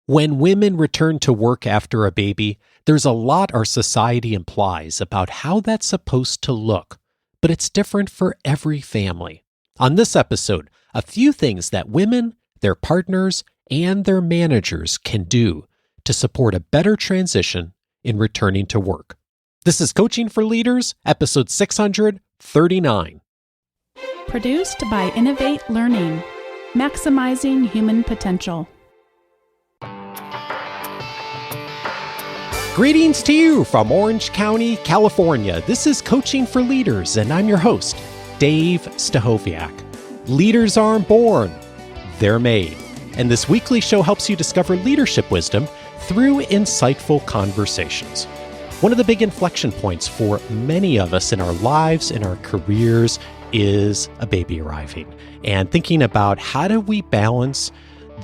When women return to work after a baby, there's a lot our society implies about how that's supposed to look, but it's different for every family. On this episode, a few things that women, their partners, and their managers can do to support a better transition in returning to work. This is Coaching for Leaders, episode 639. Produced by Innovate Learning, maximizing human potential. Greetings to you from Orange County, California. This is Coaching for Leaders, and I'm your host, Dave Stachowiak. Leaders aren't born, they're made. And this weekly show helps you discover leadership wisdom through insightful conversations. One of the big inflection points for many of us in our lives, in our careers, is a baby arriving. And thinking about how do we balance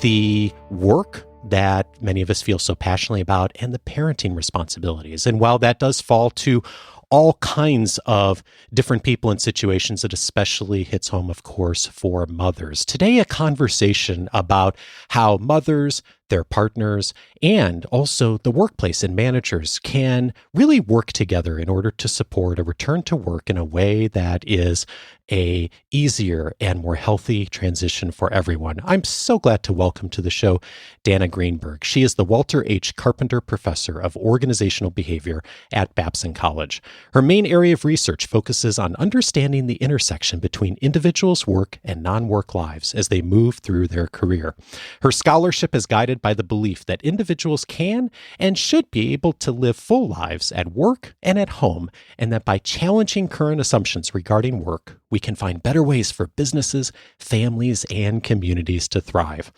the work that many of us feel so passionately about and the parenting responsibilities. And while that does fall to all kinds of different people and situations, it especially hits home, of course, for mothers. Today, a conversation about how mothers, their partners, and also the workplace and managers can really work together in order to support a return to work in a way that is a easier and more healthy transition for everyone. I'm so glad to welcome to the show Danna Greenberg. She is the Walter H. Carpenter Professor of Organizational Behavior at Babson College. Her main area of research focuses on understanding the intersection between individuals' work and non-work lives as they move through their career. Her scholarship is guided by the belief that individuals can and should be able to live full lives at work and at home, and that by challenging current assumptions regarding work, we can find better ways for businesses, families, and communities to thrive.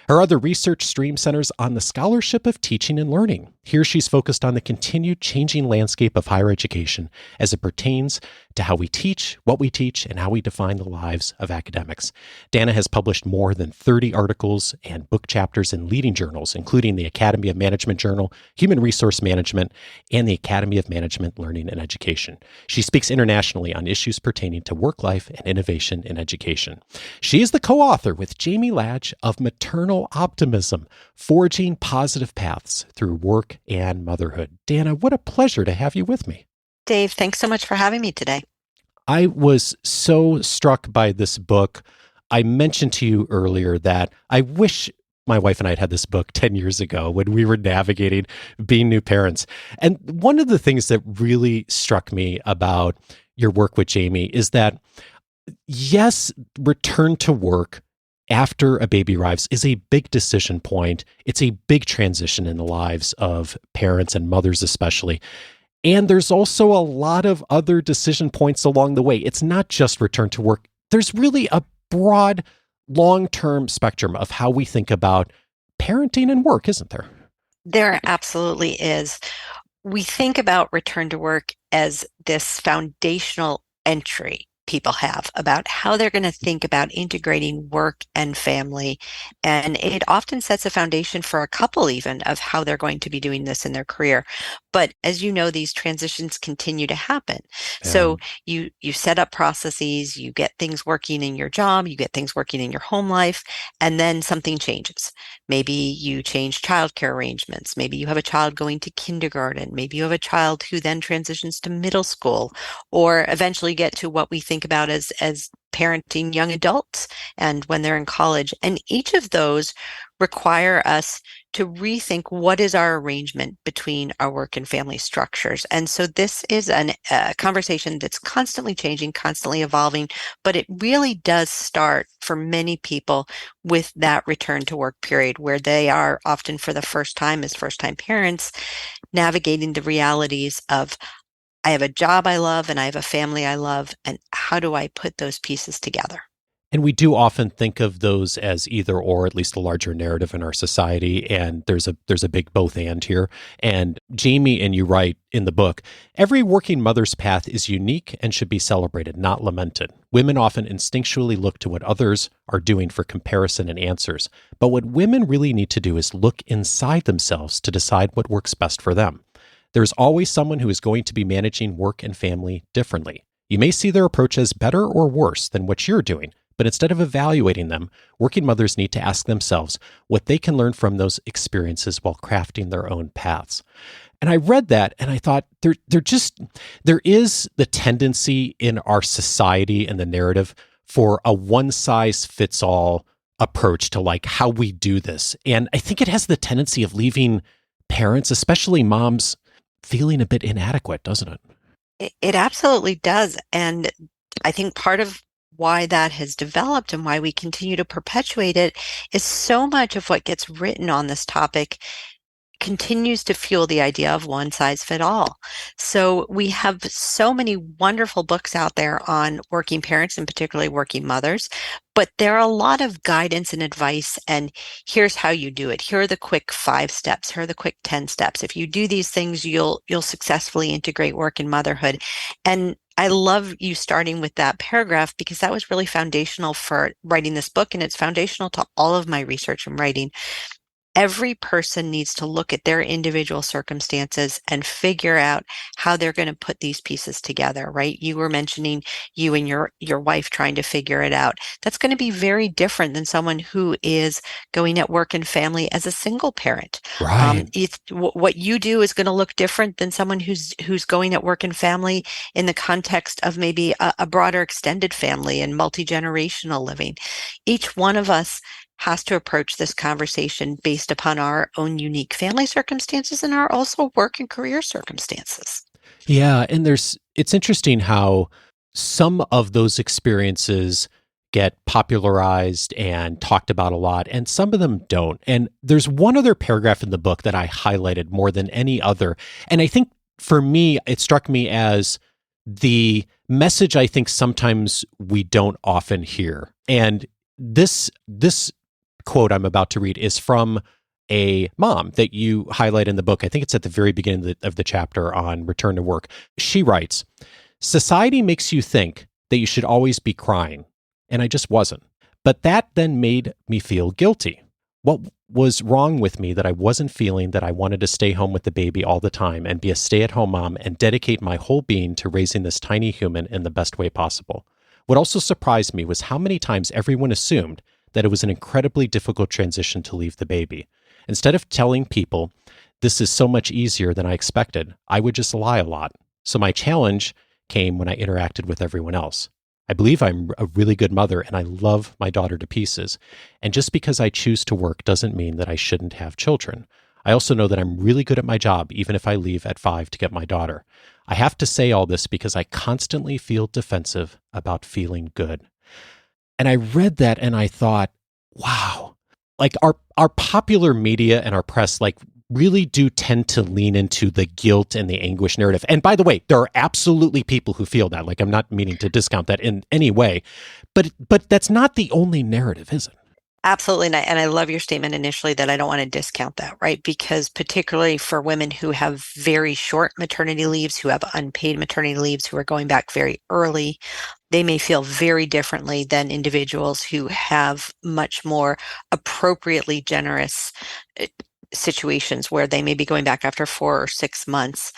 Her other research stream centers on the scholarship of teaching and learning. Here she's focused on the continued changing landscape of higher education as it pertains to how we teach, what we teach, and how we define the lives of academics. Danna has published more than 30 articles and book chapters in leading journals, including the Academy of Management Journal, Human Resource Management, and the Academy of Management, Learning, and Education. She speaks internationally on issues pertaining to work life and innovation in education. She is the co-author with Jamie Ladge of Maternal Optimism, Forging Positive Paths Through Work and Motherhood. Danna, what a pleasure to have you with me. Dave, thanks so much for having me today. I was so struck by this book. I mentioned to you earlier that I wish my wife and I had this book 10 years ago when we were navigating being new parents. And one of the things that really struck me about your work with Jamie is that, yes, return to work after a baby arrives is a big decision point. It's a big transition in the lives of parents and mothers especially. And there's also a lot of other decision points along the way. It's not just return to work. There's really a broad, long-term spectrum of how we think about parenting and work, isn't there? There absolutely is. We think about return to work as this foundational entry people have about how they're going to think about integrating work and family. And it often sets a foundation for a couple even of how they're going to be doing this in their career. But as you know, these transitions continue to happen. So you set up processes, you get things working in your job, you get things working in your home life, and then something changes. Maybe you change childcare arrangements. Maybe you have a child going to kindergarten. Maybe you have a child who then transitions to middle school, or eventually get to what we think about as parenting young adults and when they're in college. And each of those require us to rethink what is our arrangement between our work and family structures. And so this is a conversation that's constantly changing, constantly evolving, but it really does start for many people with that return to work period where they are often for the first time as first-time parents navigating the realities of, I have a job I love and I have a family I love, and how do I put those pieces together? And we do often think of those as either or, at least a larger narrative in our society. And there's a big both and here. And Jamie, and you write in the book, every working mother's path is unique and should be celebrated, not lamented. Women often instinctually look to what others are doing for comparison and answers. But what women really need to do is look inside themselves to decide what works best for them. There's always someone who is going to be managing work and family differently. You may see their approach as better or worse than what you're doing, But instead of evaluating them, working mothers need to ask themselves what they can learn from those experiences while crafting their own paths. And I read that and I thought there is the tendency in our society and the narrative for a one size fits all approach to like how we do this. And I think it has the tendency of leaving parents, especially moms, feeling a bit inadequate, doesn't it? It absolutely does. And I think part of why that has developed and why we continue to perpetuate it is so much of what gets written on this topic continues to fuel the idea of one size fit all. So we have so many wonderful books out there on working parents and particularly working mothers, but there are a lot of guidance and advice and here's how you do it. Here are the quick 5 steps. Here are the quick 10 steps. If you do these things, you'll successfully integrate work and motherhood. And I love you starting with that paragraph because that was really foundational for writing this book, and it's foundational to all of my research and writing. Every person needs to look at their individual circumstances and figure out how they're going to put these pieces together, right? You were mentioning you and your wife trying to figure it out. That's going to be very different than someone who is going at work and family as a single parent. Right. What you do is going to look different than someone who's going at work and family in the context of maybe a broader extended family and multi-generational living. Each one of us has to approach this conversation based upon our own unique family circumstances and our also work and career circumstances. Yeah, and it's interesting how some of those experiences get popularized and talked about a lot, and some of them don't. And there's one other paragraph in the book that I highlighted more than any other. And I think for me, it struck me as the message I think sometimes we don't often hear. And this quote I'm about to read is from a mom that you highlight in the book. I think it's at the very beginning of the chapter on return to work. She writes, "Society makes you think that you should always be crying, and I just wasn't. But that then made me feel guilty. What was wrong with me that I wasn't feeling that I wanted to stay home with the baby all the time and be a stay-at-home mom and dedicate my whole being to raising this tiny human in the best way possible? What also surprised me was how many times everyone assumed that it was an incredibly difficult transition to leave the baby. Instead of telling people, this is so much easier than I expected, I would just lie a lot. So my challenge came when I interacted with everyone else. I believe I'm a really good mother and I love my daughter to pieces. And just because I choose to work doesn't mean that I shouldn't have children. I also know that I'm really good at my job, even if I leave at 5 to get my daughter. I have to say all this because I constantly feel defensive about feeling good." And I read that and I thought, wow, like our popular media and our press like really do tend to lean into the guilt and the anguish narrative. And by the way, there are absolutely people who feel that. Like I'm not meaning to discount that in any way, but that's not the only narrative, is it? Absolutely. And I love your statement initially that I don't want to discount that, right? Because particularly for women who have very short maternity leaves, who have unpaid maternity leaves, who are going back very early, they may feel very differently than individuals who have much more appropriately generous situations where they may be going back after 4 or 6 months.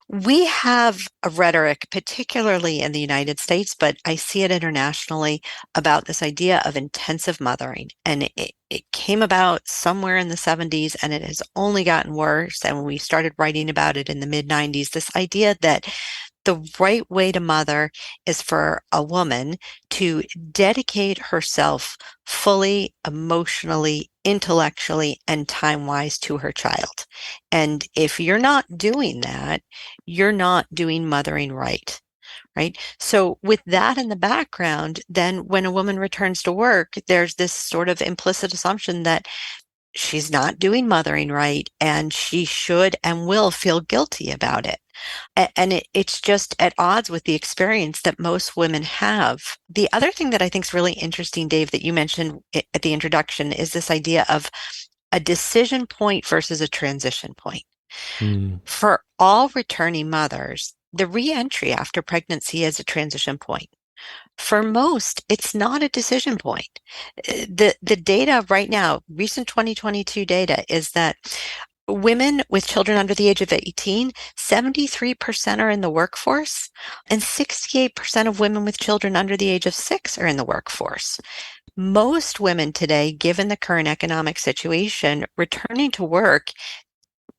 We have a rhetoric, particularly in the United States, but I see it internationally, about this idea of intensive mothering. And it came about somewhere in the 70s, and it has only gotten worse. And when we started writing about it in the mid-90s, this idea that the right way to mother is for a woman to dedicate herself fully, emotionally, intellectually, and time-wise to her child. And if you're not doing that, you're not doing mothering right. Right. So with that in the background, then when a woman returns to work, there's this sort of implicit assumption that she's not doing mothering right and she should and will feel guilty about it. And it's just at odds with the experience that most women have. The other thing that I think is really interesting, Dave, that you mentioned at the introduction is this idea of a decision point versus a transition point. Mm. For all returning mothers, the reentry after pregnancy is a transition point. For most, it's not a decision point. The data right now, recent 2022 data, is that Women with children under the age of 18, 73% are in the workforce, and 68% of women with children under the age of 6 are in the workforce. Most women today, given the current economic situation, returning to work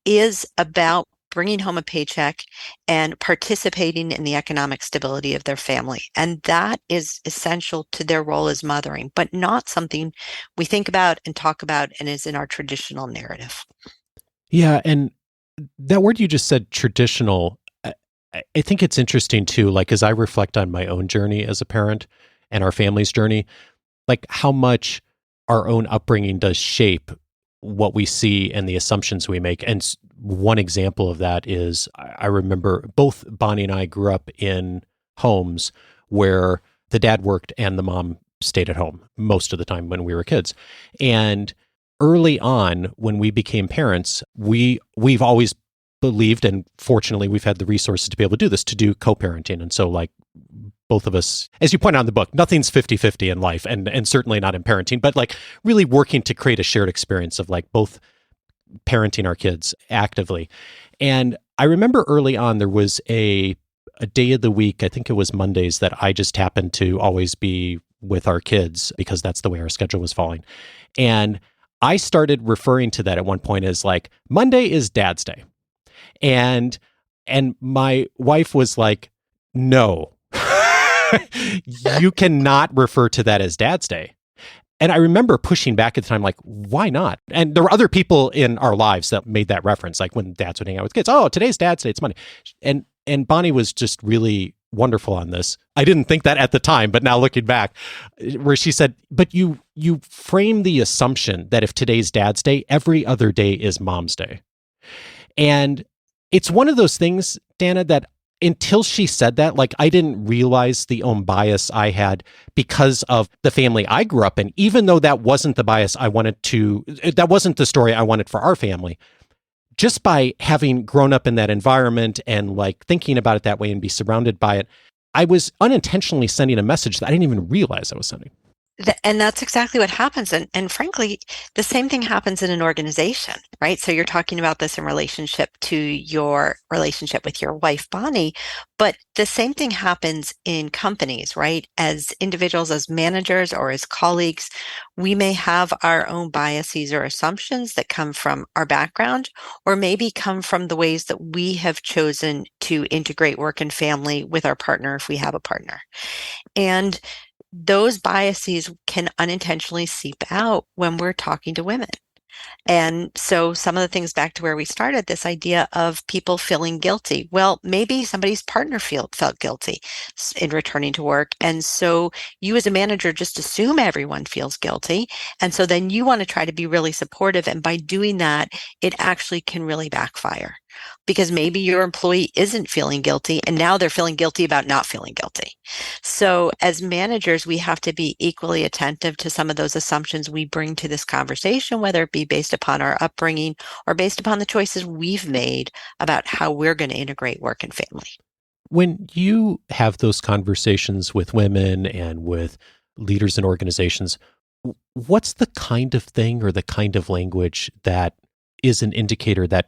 is about bringing home a paycheck and participating in the economic stability of their family. And that is essential to their role as mothering, but not something we think about and talk about and is in our traditional narrative. Yeah, and that word you just said, traditional, I think it's interesting too, like as I reflect on my own journey as a parent and our family's journey, like how much our own upbringing does shape what we see and the assumptions we make. And one example of that is I remember both Bonnie and I grew up in homes where the dad worked and the mom stayed at home most of the time when we were kids. And early on, when we became parents, we've always believed, and fortunately we've had the resources to be able to do this, to do co-parenting. And so like both of us, as you point out in the book, nothing's 50-50 in life and certainly not in parenting, but like really working to create a shared experience of like both parenting our kids actively. And I remember early on there was a day of the week, I think it was Mondays, that I just happened to always be with our kids because that's the way our schedule was falling. And I started referring to that at one point as like, Monday is Dad's Day. And my wife was like, no, you cannot refer to that as Dad's Day. And I remember pushing back at the time, like, why not? And there were other people in our lives that made that reference, like when dads would hang out with kids. Oh, today's Dad's Day, it's Monday. And Bonnie was just really wonderful on this. I didn't think that at the time, but now looking back, where she said, but you frame the assumption that if today's Dad's Day, every other day is Mom's Day. And it's one of those things, Danna, that until she said that, like I didn't realize the own bias I had because of the family I grew up in, even though that wasn't the bias that wasn't the story I wanted for our family. Just by having grown up in that environment and like thinking about it that way and be surrounded by it, I was unintentionally sending a message that I didn't even realize I was sending. And that's exactly what happens. And frankly, the same thing happens in an organization, right? So you're talking about this in relationship to your relationship with your wife, Bonnie, but the same thing happens in companies, right? As individuals, as managers, or as colleagues, we may have our own biases or assumptions that come from our background, or maybe come from the ways that we have chosen to integrate work and family with our partner if we have a partner. And those biases can unintentionally seep out when we're talking to women. And so some of the things, back to where we started, this idea of people feeling guilty. Well, maybe somebody's partner felt guilty in returning to work. And so you as a manager just assume everyone feels guilty. And so then you want to try to be really supportive. And by doing that, it actually can really backfire, because maybe your employee isn't feeling guilty and now they're feeling guilty about not feeling guilty. So as managers, we have to be equally attentive to some of those assumptions we bring to this conversation, whether it be based upon our upbringing or based upon the choices we've made about how we're going to integrate work and family. When you have those conversations with women and with leaders in organizations, what's the kind of thing or the kind of language that is an indicator that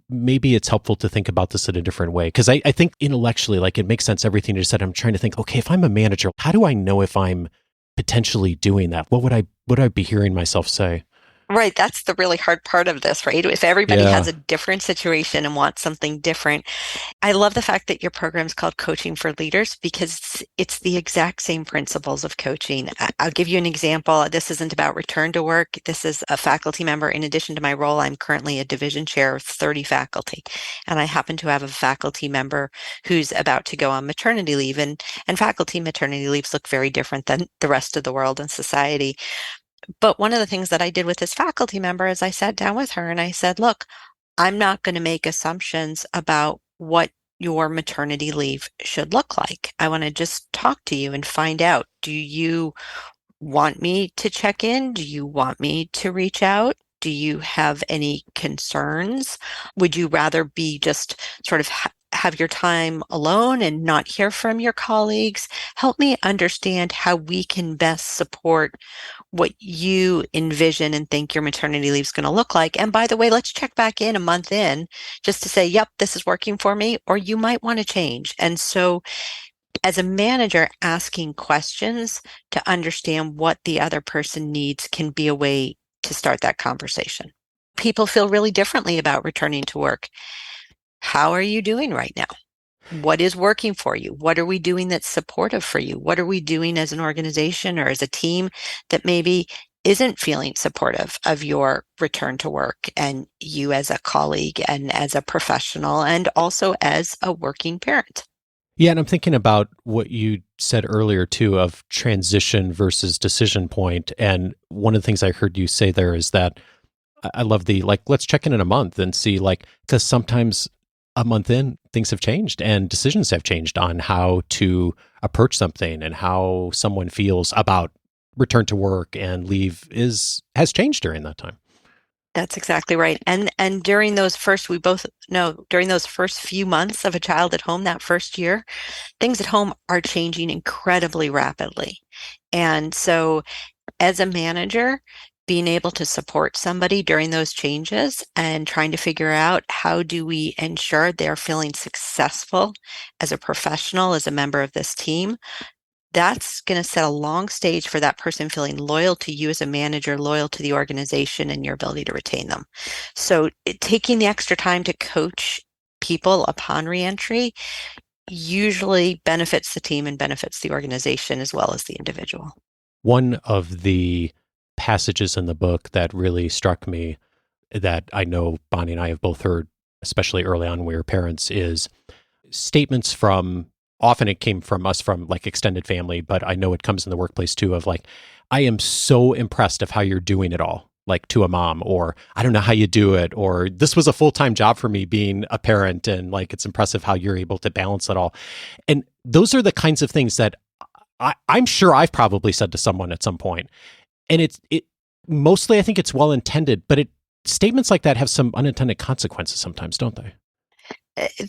maybe it's helpful to think about this in a different way? Because I think intellectually, like it makes sense, everything you said. I'm trying to think, okay, if I'm a manager, how do I know if I'm potentially doing that? What would I be hearing myself say? Right. That's the really hard part of this, right? If everybody has a different situation and wants something different. I love the fact that your program is called Coaching for Leaders, because it's the exact same principles of coaching. I'll give you an example. This isn't about return to work. This is a faculty member. In addition to my role, I'm currently a division chair of 30 faculty. And I happen to have a faculty member who's about to go on maternity leave. And faculty maternity leaves look very different than the rest of the world and society. But one of the things that I did with this faculty member is I sat down with her and I said, look, I'm not going to make assumptions about what your maternity leave should look like. I want to just talk to you and find out, do you want me to check in? Do you want me to reach out? Do you have any concerns? Would you rather be just sort of have your time alone and not hear from your colleagues? Help me understand how we can best support what you envision and think your maternity leave is going to look like. And by the way, let's check back in a month in just to say, yep, this is working for me, or you might want to change. And so as a manager, asking questions to understand what the other person needs can be a way to start that conversation. People feel really differently about returning to work. How are you doing right now? What is working for you? What are we doing that's supportive for you? What are we doing as an organization or as a team that maybe isn't feeling supportive of your return to work, and you as a colleague and as a professional and also as a working parent? Yeah, and I'm thinking about what you said earlier too of transition versus decision point. And one of the things I heard you say there is that I love the like, let's check in a month and see, like, because sometimes a month in, things have changed and decisions have changed on how to approach something, and how someone feels about return to work and leave has changed during that time. That's exactly right. And during those first, we both know during those first few months of a child at home, that first year, things at home are changing incredibly rapidly. And so as a manager, being able to support somebody during those changes and trying to figure out how do we ensure they're feeling successful as a professional, as a member of this team, that's going to set a long stage for that person feeling loyal to you as a manager, loyal to the organization and your ability to retain them. So taking the extra time to coach people upon reentry usually benefits the team and benefits the organization as well as the individual. One of the passages in the book that really struck me, that I know Bonnie and I have both heard, especially early on when we were parents, is statements from, often it came from us from like extended family, but I know it comes in the workplace too, of like, I am so impressed of how you're doing it all, like to a mom, or I don't know how you do it, or this was a full-time job for me being a parent, and like, it's impressive how you're able to balance it all. And those are the kinds of things that I'm sure I've probably said to someone at some point. And it mostly, I think it's well intended, but statements like that have some unintended consequences sometimes, don't they?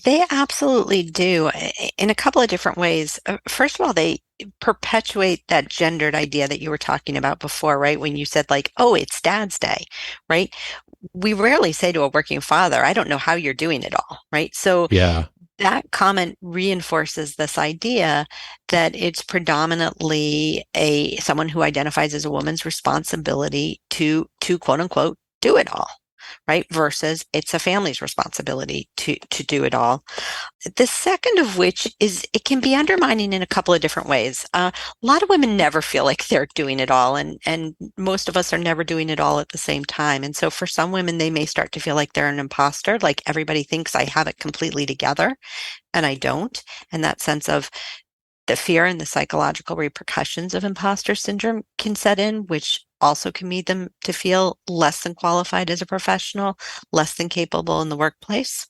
They absolutely do, in a couple of different ways. First of all, they perpetuate that gendered idea that you were talking about before, right? When you said like, oh, it's Dad's Day, right? We rarely say to a working father, I don't know how you're doing it all, right? So Yeah. that comment reinforces this idea that it's predominantly someone who identifies as a woman's responsibility to quote unquote do it all, right? Versus it's a family's responsibility to do it all. The second of which is it can be undermining in a couple of different ways. A lot of women never feel like they're doing it all, and most of us are never doing it all at the same time. And so for some women, they may start to feel like they're an imposter, like everybody thinks I have it completely together, and I don't. And that sense of the fear and the psychological repercussions of imposter syndrome can set in, which also can lead them to feel less than qualified as a professional, less than capable in the workplace.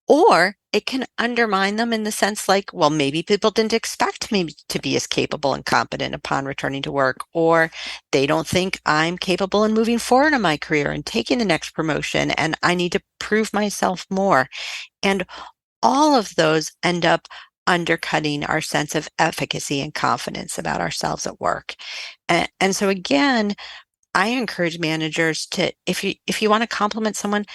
Or it can undermine them in the sense like, well, maybe people didn't expect me to be as capable and competent upon returning to work, or they don't think I'm capable in moving forward in my career and taking the next promotion, and I need to prove myself more. And all of those end up undercutting our sense of efficacy and confidence about ourselves at work. And so again, I encourage managers to, if you want to compliment someone,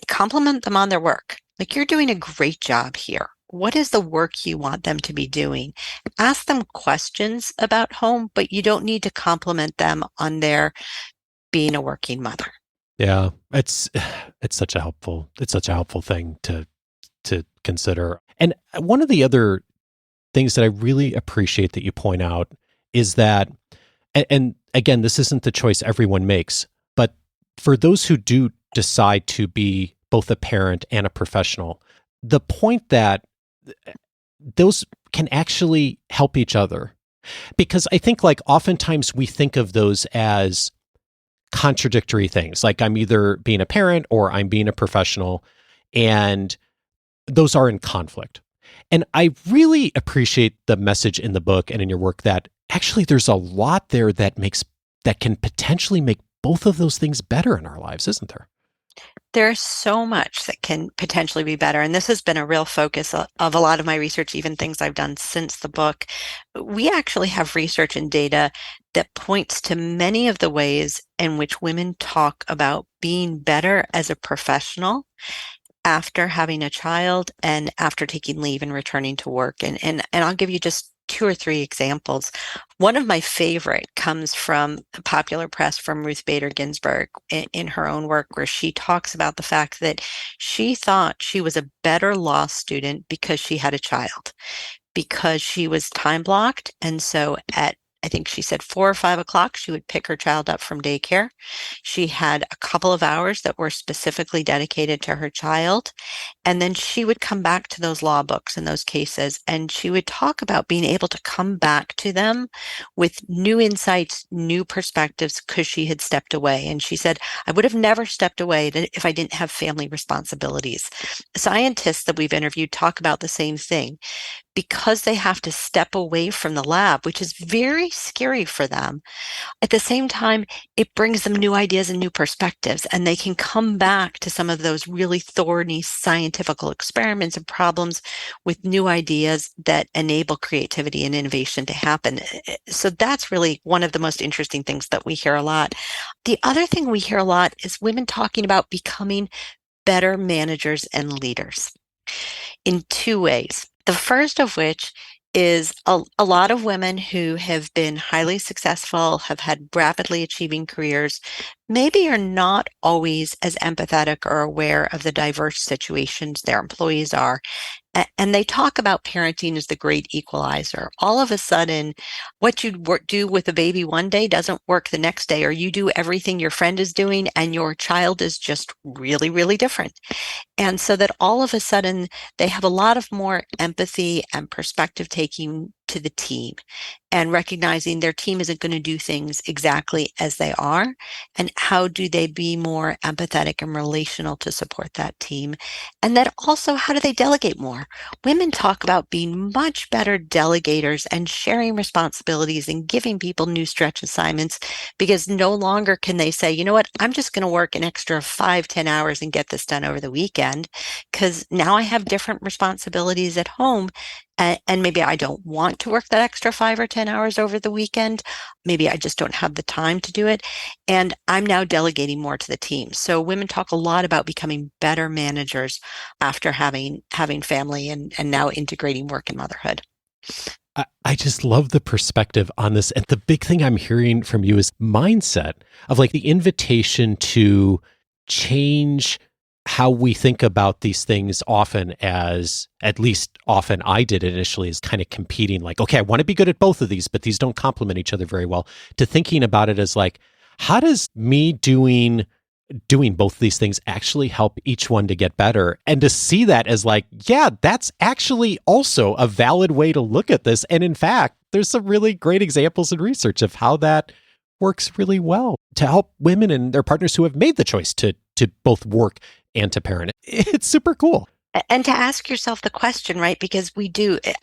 compliment them on their work. Like, you're doing a great job here. What is the work you want them to be doing? Ask them questions about home, but you don't need to compliment them on their being a working mother. Yeah. It's such a helpful thing to consider. And one of the other things that I really appreciate that you point out is that, and again, this isn't the choice everyone makes, but for those who do decide to be both a parent and a professional, the point that those can actually help each other. Because I think like oftentimes we think of those as contradictory things. Like, I'm either being a parent or I'm being a professional, and those are in conflict. And I really appreciate the message in the book and in your work that actually there's a lot there that can potentially make both of those things better in our lives, isn't there? There's so much that can potentially be better. And this has been a real focus of a lot of my research, even things I've done since the book. We actually have research and data that points to many of the ways in which women talk about being better as a professional after having a child and after taking leave and returning to work. And I'll give you just two or three examples. One of my favorite comes from popular press from Ruth Bader Ginsburg in her own work, where she talks about the fact that she thought she was a better law student because she had a child, because she was time blocked. And so at I think she said 4 or 5 o'clock, she would pick her child up from daycare. She had a couple of hours that were specifically dedicated to her child. And then she would come back to those law books and those cases, and she would talk about being able to come back to them with new insights, new perspectives, because she had stepped away. And she said, I would have never stepped away if I didn't have family responsibilities. Scientists that we've interviewed talk about the same thing. Because they have to step away from the lab, which is very scary for them. At the same time, it brings them new ideas and new perspectives, and they can come back to some of those really thorny scientific experiments and problems with new ideas that enable creativity and innovation to happen. So that's really one of the most interesting things that we hear a lot. The other thing we hear a lot is women talking about becoming better managers and leaders in two ways. The first of which is a lot of women who have been highly successful, have had rapidly achieving careers, maybe are not always as empathetic or aware of the diverse situations their employees are. And they talk about parenting as the great equalizer. All of a sudden, what you do with a baby one day doesn't work the next day, or you do everything your friend is doing and your child is just really, really different. And so that all of a sudden they have a lot of more empathy and perspective taking to the team, and recognizing their team isn't going to do things exactly as they are. And how do they be more empathetic and relational to support that team? And then also, how do they delegate more? Women talk about being much better delegators and sharing responsibilities and giving people new stretch assignments, because no longer can they say, you know what, I'm just going to work an extra 5-10 hours and get this done over the weekend, because now I have different responsibilities at home. And maybe I don't want to work that extra 5 or 10 hours over the weekend. Maybe I just don't have the time to do it. And I'm now delegating more to the team. So women talk a lot about becoming better managers after having family and now integrating work and motherhood. I just love the perspective on this. And the big thing I'm hearing from you is mindset of like the invitation to change how we think about these things, often as, at least often I did initially, as kind of competing, like, okay, I want to be good at both of these, but these don't complement each other very well, to thinking about it as like, how does me doing both of these things actually help each one to get better? And to see that as like, yeah, that's actually also a valid way to look at this. And in fact, there's some really great examples in research of how that works really well to help women and their partners who have made the choice to both work and to parent. It's super cool. And to ask yourself the question, right? Because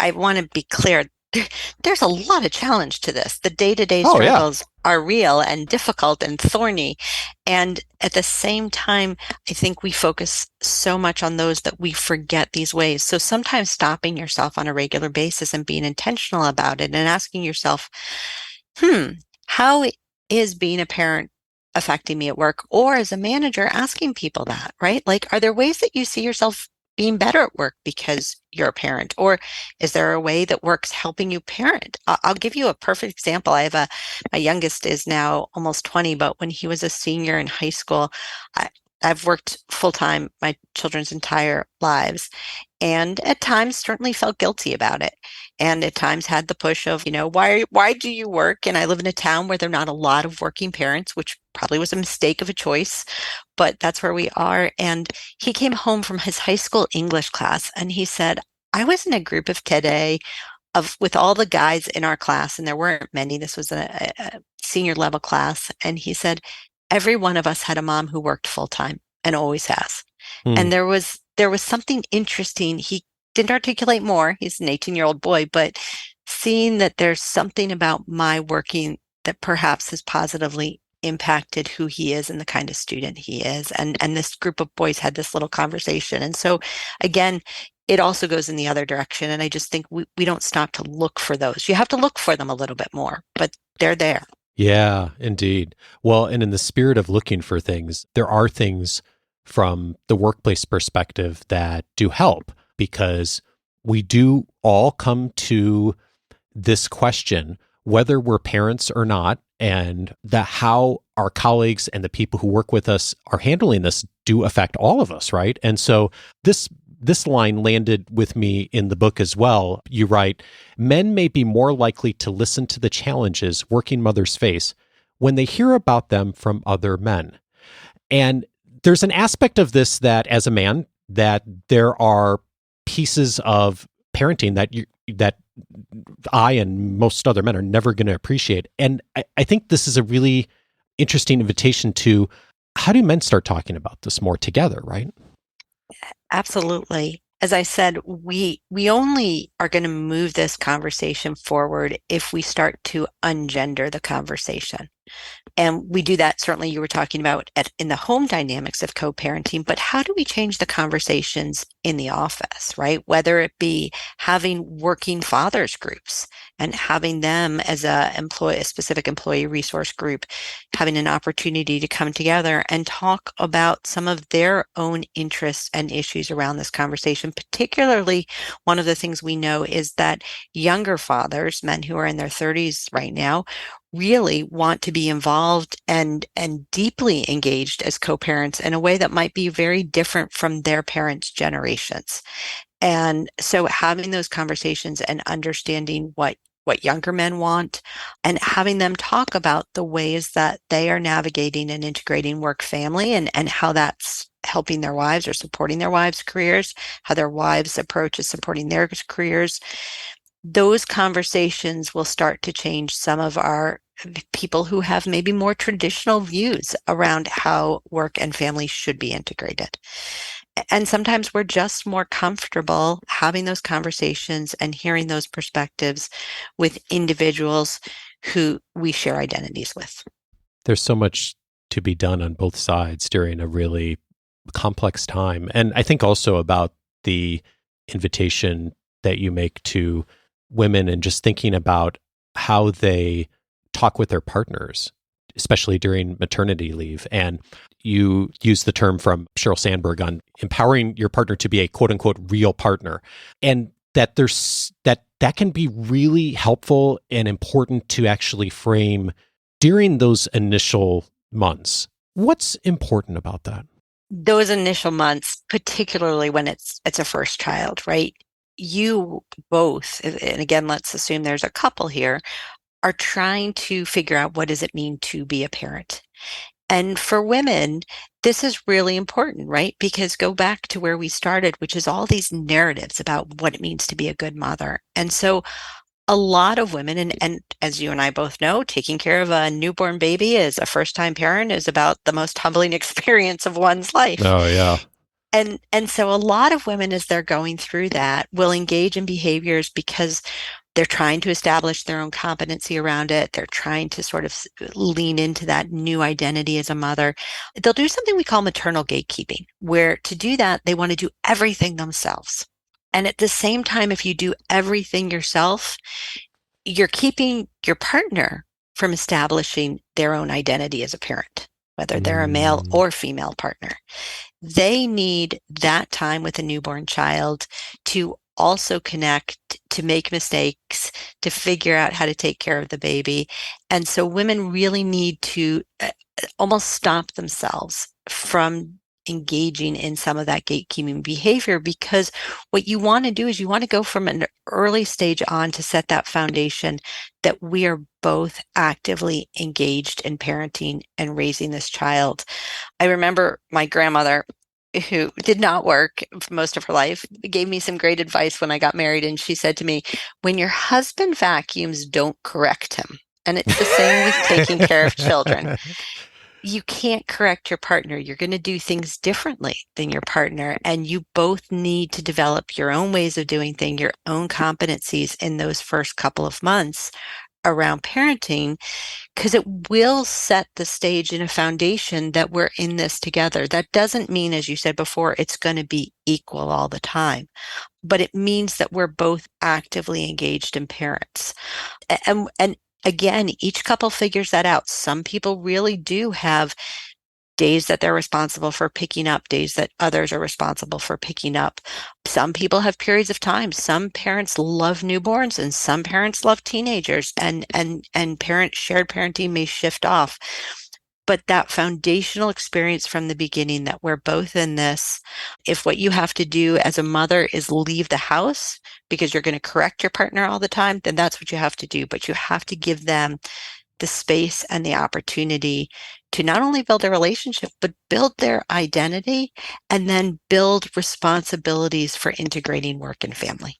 I want to be clear, there's a lot of challenge to this. The day-to-day struggles are real and difficult and thorny. And at the same time, I think we focus so much on those that we forget these ways. So sometimes stopping yourself on a regular basis and being intentional about it and asking yourself, how is being a parent affecting me at work? Or as a manager, asking people that, right? Like, are there ways that you see yourself being better at work because you're a parent? Or is there a way that work's helping you parent? I'll give you a perfect example. My youngest is now almost 20, but when he was a senior in high school, I've worked full-time my children's entire lives, and at times certainly felt guilty about it. And at times had the push of, why do you work? And I live in a town where there are not a lot of working parents, which probably was a mistake of a choice, but that's where we are. And he came home from his high school English class and he said, I was in a group of today with all the guys in our class, and there weren't many. This was a senior level class. And he said, every one of us had a mom who worked full time and always has. And there was something interesting. He didn't articulate more. He's an 18-year-old boy, but seeing that there's something about my working that perhaps has positively impacted who he is and the kind of student he is. And this group of boys had this little conversation. And so again, it also goes in the other direction. And I just think we don't stop to look for those. You have to look for them a little bit more, but they're there. Yeah, indeed. Well, and in the spirit of looking for things, there are things from the workplace perspective that do help, because we do all come to this question, whether we're parents or not, and that how our colleagues and the people who work with us are handling this do affect all of us, right? And so this line landed with me in the book as well. You write, men may be more likely to listen to the challenges working mothers face when they hear about them from other men. And there's an aspect of this that, as a man, that there are pieces of parenting that I and most other men are never going to appreciate. And I think this is a really interesting invitation to, how do men start talking about this more together, right? Absolutely. As I said, we only are going to move this conversation forward if we start to ungender the conversation. And we do that, certainly you were talking about in the home dynamics of co-parenting, but how do we change the conversations in the office, right? Whether it be having working fathers groups and having them as a specific employee resource group, having an opportunity to come together and talk about some of their own interests and issues around this conversation. Particularly, one of the things we know is that younger fathers, men who are in their 30s right now, really want to be involved and deeply engaged as co-parents in a way that might be very different from their parents' generations. And so having those conversations and understanding what younger men want, and having them talk about the ways that they are navigating and integrating work family, and how that's helping their wives or supporting their wives' careers, how their wives' approach is supporting their careers. Those conversations will start to change some of our people who have maybe more traditional views around how work and family should be integrated. And sometimes we're just more comfortable having those conversations and hearing those perspectives with individuals who we share identities with. There's so much to be done on both sides during a really complex time. And I think also about the invitation that you make to women and just thinking about how they talk with their partners, especially during maternity leave. And you use the term from Sheryl Sandberg on empowering your partner to be a quote unquote real partner. And that that can be really helpful and important to actually frame during those initial months. What's important about that? Those initial months, particularly when it's a first child, right? You both, and again, let's assume there's a couple here, are trying to figure out, what does it mean to be a parent? And for women, this is really important, right? Because go back to where we started, which is all these narratives about what it means to be a good mother. And so a lot of women, and as you and I both know, taking care of a newborn baby as a first-time parent is about the most humbling experience of one's life. Oh, yeah. And so a lot of women, as they're going through that, will engage in behaviors because they're trying to establish their own competency around it. They're trying to sort of lean into that new identity as a mother. They'll do something we call maternal gatekeeping, where to do that, they want to do everything themselves. And at the same time, if you do everything yourself, you're keeping your partner from establishing their own identity as a parent, whether they're a male or female partner. They need that time with a newborn child to also connect, to make mistakes, to figure out how to take care of the baby. And so women really need to almost stop themselves from engaging in some of that gatekeeping behavior, because what you want to do is you want to go from an early stage on to set that foundation that we are both actively engaged in parenting and raising this child. I remember my grandmother, who did not work for most of her life, gave me some great advice when I got married. And she said to me, when your husband vacuums, don't correct him. And it's the same with taking care of children. You can't correct your partner. You're going to do things differently than your partner. And you both need to develop your own ways of doing things, your own competencies in those first couple of months around parenting, because it will set the stage and a foundation that we're in this together. That doesn't mean, as you said before, it's going to be equal all the time, but it means that we're both actively engaged in parents. And again, each couple figures that out. Some people really do have days that they're responsible for picking up, days that others are responsible for picking up. Some people have periods of time. Some parents love newborns and some parents love teenagers, and shared parenting may shift off. But that foundational experience from the beginning that we're both in this, if what you have to do as a mother is leave the house because you're going to correct your partner all the time, then that's what you have to do. But you have to give them the space and the opportunity to not only build a relationship, but build their identity and then build responsibilities for integrating work and family.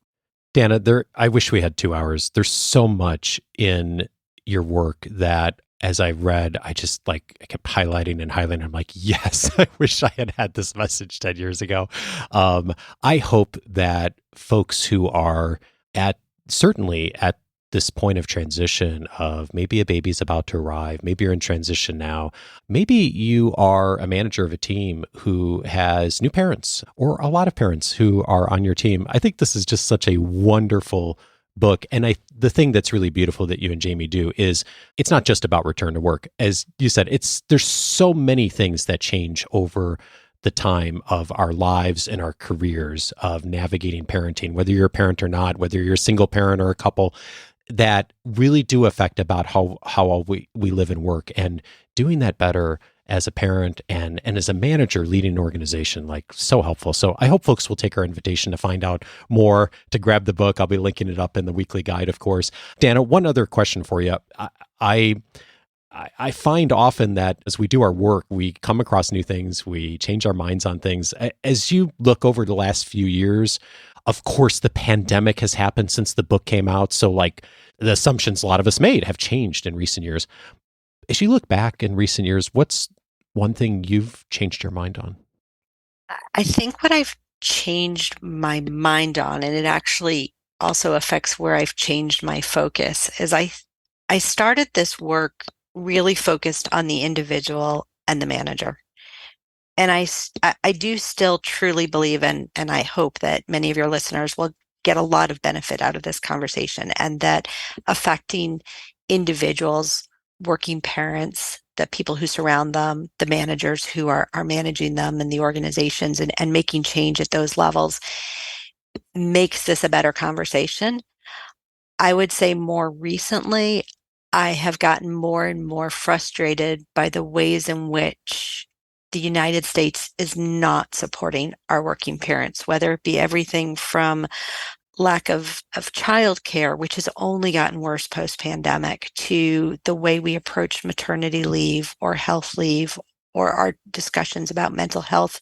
Danna, I wish we had 2 hours. There's so much in your work that as I read, I kept highlighting and highlighting. I'm like, yes, I wish I had this message 10 years ago. I hope that folks who are certainly at this point of transition of maybe a baby's about to arrive, maybe you're in transition now, maybe you are a manager of a team who has new parents or a lot of parents who are on your team. I think this is just such a wonderful book. And the thing that's really beautiful that you and Jamie do is it's not just about return to work. As you said, there's so many things that change over the time of our lives and our careers of navigating parenting, whether you're a parent or not, whether you're a single parent or a couple, that really do affect about how we live and work, and doing that better as a parent and as a manager leading an organization, so helpful. So I hope folks will take our invitation to find out more, to grab the book. I'll be linking it up in the weekly guide, of course. Danna, one other question for you. I find often that as we do our work, we come across new things, we change our minds on things. As you look over the last few years, of course, the pandemic has happened since the book came out. So the assumptions a lot of us made have changed in recent years. As you look back in recent years, what's one thing you've changed your mind on? I think what I've changed my mind on, and it actually also affects where I've changed my focus, is I started this work really focused on the individual and the manager. And I do still truly believe, and I hope that many of your listeners will get a lot of benefit out of this conversation, and that affecting individuals, working parents, the people who surround them, the managers who are managing them, and the organizations, and making change at those levels makes this a better conversation. I would say more recently, I have gotten more and more frustrated by the ways in which the United States is not supporting our working parents, whether it be everything from lack of childcare, which has only gotten worse post-pandemic, to the way we approach maternity leave or health leave, or our discussions about mental health.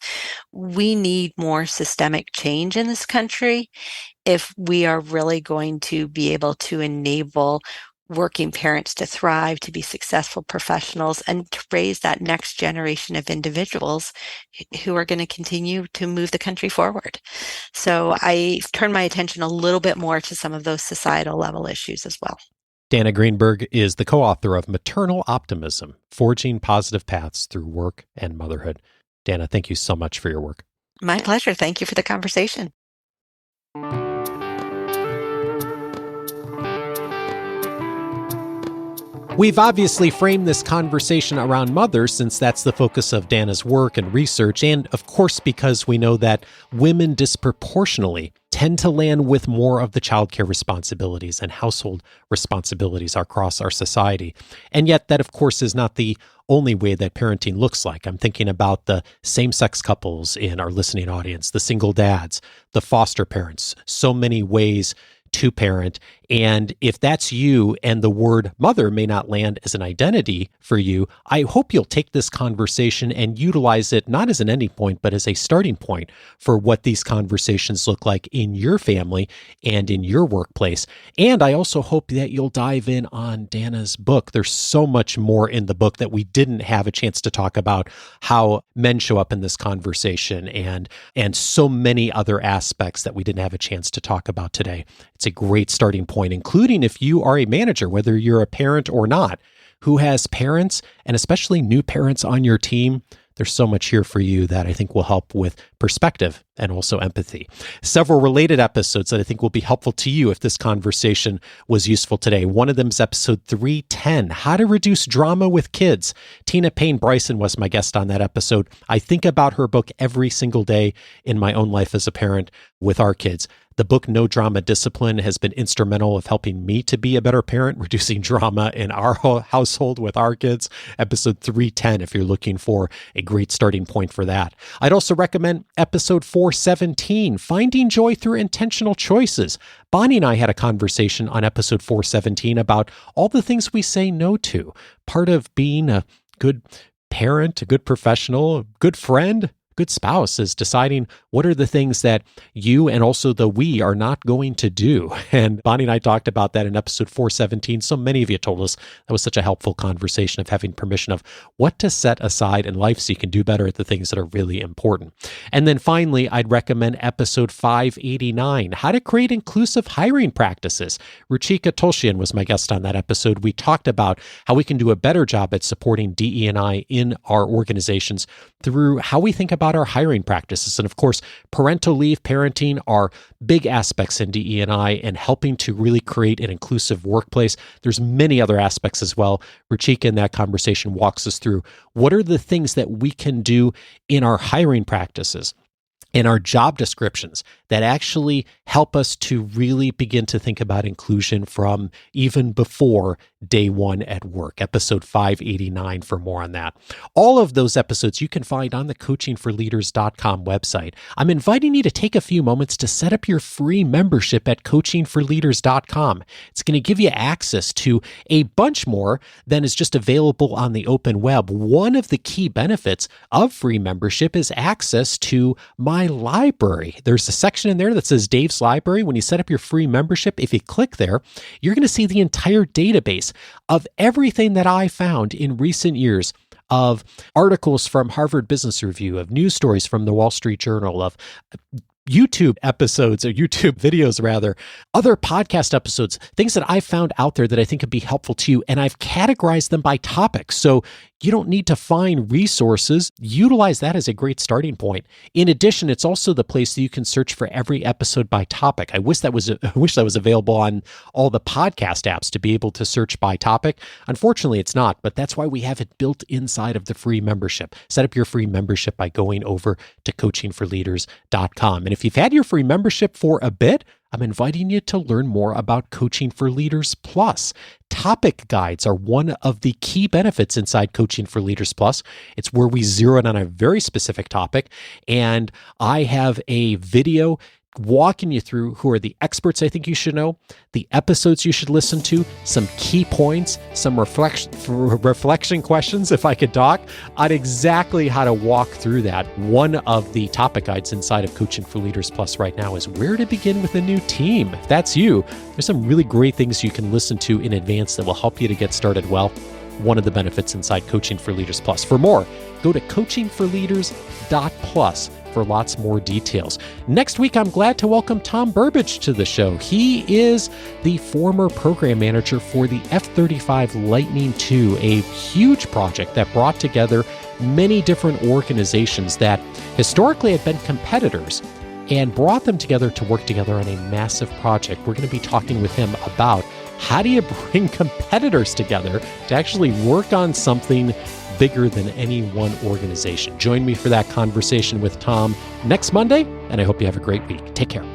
We need more systemic change in this country if we are really going to be able to enable working parents to thrive, to be successful professionals, and to raise that next generation of individuals who are going to continue to move the country forward. So I turned my attention a little bit more to some of those societal level issues as well. Danna Greenberg is the co-author of Maternal Optimism, Forging Positive Paths Through Work and Motherhood. Danna, thank you so much for your work. My pleasure. Thank you for the conversation. We've obviously framed this conversation around mothers since that's the focus of Danna's work and research, and of course because we know that women disproportionately tend to land with more of the childcare responsibilities and household responsibilities across our society. And yet that, of course, is not the only way that parenting looks like. I'm thinking about the same-sex couples in our listening audience, the single dads, the foster parents, so many ways to parent. And if that's you and the word mother may not land as an identity for you, I hope you'll take this conversation and utilize it not as an ending point, but as a starting point for what these conversations look like in your family and in your workplace. And I also hope that you'll dive in on Danna's book. There's so much more in the book that we didn't have a chance to talk about, how men show up in this conversation, and so many other aspects that we didn't have a chance to talk about today. It's It's a great starting point, including if you are a manager, whether you're a parent or not, who has parents and especially new parents on your team. There's so much here for you that I think will help with perspective and also empathy. Several related episodes that I think will be helpful to you if this conversation was useful today. One of them is episode 310, How to Reduce Drama with Kids. Tina Payne Bryson was my guest on that episode. I think about her book every single day in my own life as a parent with our kids. The book, No Drama Discipline, has been instrumental of helping me to be a better parent, reducing drama in our household with our kids. Episode 310, if you're looking for a great starting point for that. I'd also recommend episode 417, Finding Joy Through Intentional Choices. Bonnie and I had a conversation on episode 417 about all the things we say no to. Part of being a good parent, a good professional, a good friend, good spouse is deciding what are the things that you and also the we are not going to do. And Bonnie and I talked about that in episode 417. So many of you told us that was such a helpful conversation of having permission of what to set aside in life so you can do better at the things that are really important. And then finally, I'd recommend episode 589, How to Create Inclusive Hiring Practices. Ruchika Tolshian was my guest on that episode. We talked about how we can do a better job at supporting DE&I in our organizations through how we think about our hiring practices. And of course, parental leave, parenting are big aspects in DE&I and helping to really create an inclusive workplace. There's many other aspects as well. Ruchika in that conversation walks us through what are the things that we can do in our hiring practices, in our job descriptions that actually help us to really begin to think about inclusion from even before day one at work. Episode 589 for more on that. All of those episodes you can find on the coachingforleaders.com website. I'm inviting you to take a few moments to set up your free membership at coachingforleaders.com. It's going to give you access to a bunch more than is just available on the open web. One of the key benefits of free membership is access to my library. There's a section in there that says Dave's Library. When you set up your free membership, if you click there, you're going to see the entire database of everything that I found in recent years, of articles from Harvard Business Review, of news stories from the Wall Street Journal, of YouTube episodes, or YouTube videos rather, other podcast episodes, things that I've found out there that I think could be helpful to you. And I've categorized them by topic. So you don't need to find resources. Utilize that as a great starting point. In addition, it's also the place that you can search for every episode by topic. I wish that was available on all the podcast apps to be able to search by topic. Unfortunately, it's not, but that's why we have it built inside of the free membership. Set up your free membership by going over to coachingforleaders.com. And if you've had your free membership for a bit, I'm inviting you to learn more about Coaching for Leaders Plus. Topic guides are one of the key benefits inside Coaching for Leaders Plus. It's where we zero in on a very specific topic, and I have a video walking you through who are the experts I think you should know, the episodes you should listen to, some key points, some reflection questions, if I could talk, on exactly how to walk through that. One of the topic guides inside of Coaching for Leaders Plus right now is where to begin with a new team. If that's you, there's some really great things you can listen to in advance that will help you to get started well. One of the benefits inside Coaching for Leaders Plus. For more, go to coachingforleaders.plus for lots more details. Next week, I'm glad to welcome Tom Burbidge to the show. He is the former program manager for the F-35 Lightning II, a huge project that brought together many different organizations that historically had been competitors and brought them together to work together on a massive project. We're going to be talking with him about how do you bring competitors together to actually work on something bigger than any one organization. Join me for that conversation with Tom next Monday, and I hope you have a great week. Take care.